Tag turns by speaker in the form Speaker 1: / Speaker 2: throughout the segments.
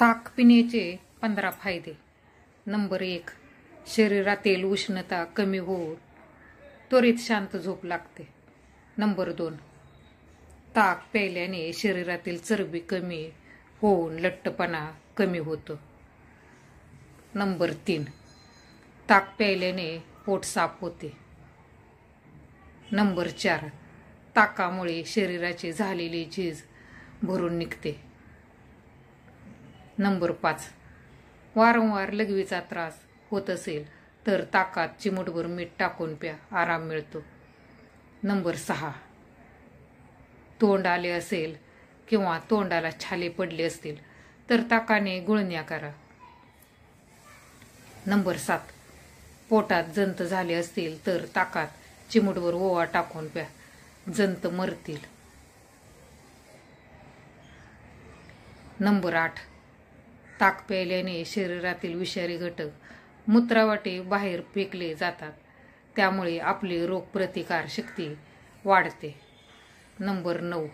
Speaker 1: ताक पिण्याचे 15 फायदे. नंबर 1. शरीरातील उष्णता कमी होऊन त्वरित शांत झोप लागते. नंबर 2. ताक प्यायल्याने शरीरातील चरबी कमी होऊन लठ्ठपणा कमी होतो. नंबर 3. ताक प्यायल्याने पोट साफ होते. नंबर 4. ताकामुळे शरीराची झालेली झीज भरून निघते. नंबर 5. वारंवार लघवीचा त्रास होत असेल तर ताकात चिमूटभर मीठ टाकून प्या, आराम मिळतो. नंबर 6. तोंड आले असेल किंवा तोंडाला छाले पडले असतील तर ताकाने गुळण्या करा. नंबर 7. पोटात जंत झाले असतील तर ताकात चिमूटभर ओवा टाकून प्या, जंत मरतील. नंबर 8. ताक प्यायल्याने शरीरातील विषारी घटक मूत्रावाटे बाहेर फेकले जातात, त्यामुळे आपली रोगप्रतिकार शक्ती वाढते. नंबर 9.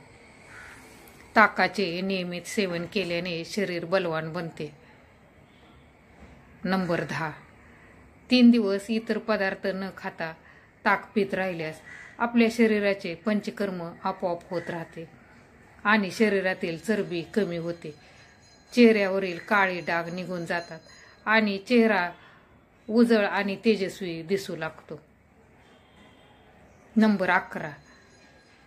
Speaker 1: ताकाचे नियमित सेवन केल्याने शरीर बलवान बनते. नंबर 10. 3 दिवस इतर पदार्थ न खाता ताक पित राहिल्यास आपल्या शरीराचे पंचकर्म आपोआप होत राहते आणि शरीरातील चरबी कमी होते. चेहऱ्यावरील काळे डाग निघून जातात आणि चेहरा उजळ आणि तेजस्वी दिसू लागतो. नंबर 11.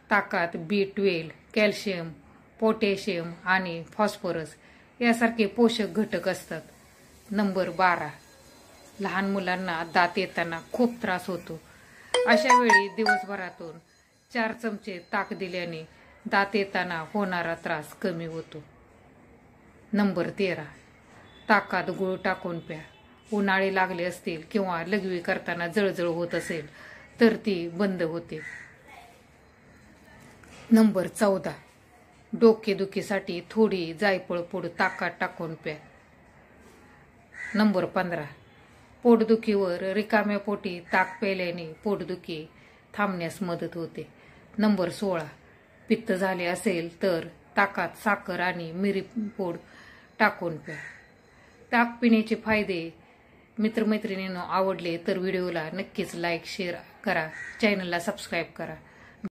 Speaker 1: ताकात B12, कॅल्शियम, पोटॅशियम आणि फॉस्फरस यासारखे पोषक घटक असतात. नंबर 12. लहान मुलांना दात येताना खूप त्रास होतो. अशा वेळी दिवसभरातून 4 चमचे ताक दिल्याने दात येताना होणारा त्रास कमी होतो. नंबर 13. ताकात गूळ टाकून प्या. उन्हाळे लागले असतील किंवा लघवी करताना जळजळ होत असेल तर ती बंद होते. नंबर 14. डोकेदुखीसाठी थोडी जायफळ पूड ताकात टाकून प्या. नंबर 15. पोटदुखीवर रिकाम्या पोटी ताक प्यायल्याने पोटदुखी थांबण्यास मदत होते. नंबर 16. पित्त झाले असेल तर ताकात साखर आणि मिरी पूड टाकून प्या. ताक पिण्याचे फायदे मित्रमैत्रिणींना आवडले तर व्हिडिओला नक्कीच लाईक, शेअर करा. चॅनलला सबस्क्राईब करा.